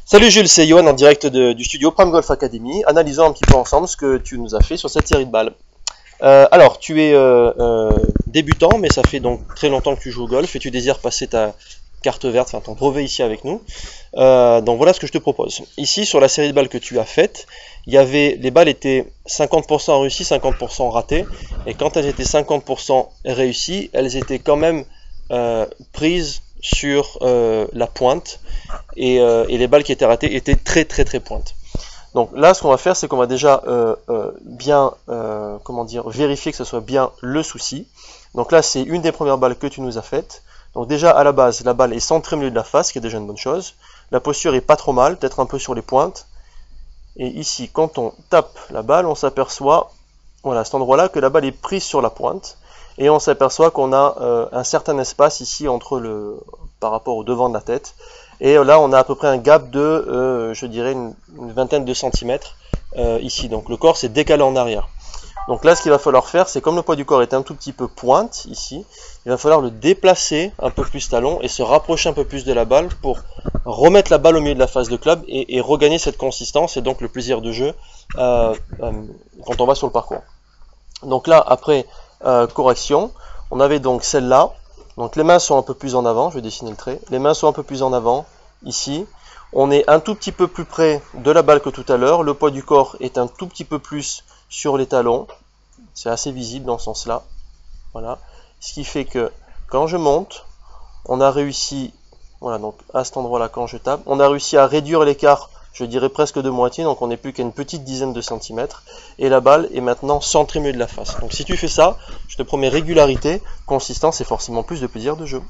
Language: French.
Salut Jules, c'est Johan en direct du studio Prime Golf Academy. Analysons un petit peu ensemble ce que tu nous as fait sur cette série de balles. Alors, tu es débutant, mais ça fait donc très longtemps que tu joues au golf et tu désires passer ta carte verte, enfin ton brevet ici avec nous. Donc voilà ce que je te propose. Ici, sur la série de balles que tu as faite, les balles étaient 50% réussies, 50% ratées. Et quand elles étaient 50% réussies, elles étaient quand même prises sur la pointe. Et les balles qui étaient ratées étaient très pointes. Donc là, ce qu'on va faire, c'est qu'on va déjà vérifier que ce soit bien le souci. Donc là, c'est une des premières balles que tu nous as faites. Donc déjà, à la base, la balle est centrée au milieu de la face, ce qui est déjà une bonne chose. La posture est pas trop mal, peut-être un peu sur les pointes. Et ici, quand on tape la balle, on s'aperçoit, voilà, à cet endroit-là, que la balle est prise sur la pointe. Et on s'aperçoit qu'on a un certain espace ici par rapport au devant de la tête. Et là, on a à peu près un gap de, je dirais, une vingtaine de centimètres ici. Donc le corps s'est décalé en arrière. Donc là, ce qu'il va falloir faire, c'est comme le poids du corps est un tout petit peu pointe ici, il va falloir le déplacer un peu plus talon et se rapprocher un peu plus de la balle pour remettre la balle au milieu de la face de club et regagner cette consistance et donc le plaisir de jeu quand on va sur le parcours. Donc là, après correction, on avait donc celle-là. Donc les mains sont un peu plus en avant, je vais dessiner le trait. Les mains sont un peu plus en avant, ici. On est un tout petit peu plus près de la balle que tout à l'heure. Le poids du corps est un tout petit peu plus sur les talons. C'est assez visible dans ce sens-là. Voilà. Ce qui fait que quand je monte, on a réussi, voilà, donc à cet endroit-là, quand je tape, on a réussi à réduire l'écart, je dirais presque de moitié, donc on n'est plus qu'à une petite dizaine de centimètres, et la balle est maintenant centrée au milieu de la face. Donc si tu fais ça, je te promets régularité, consistance et forcément plus de plaisir de jeu.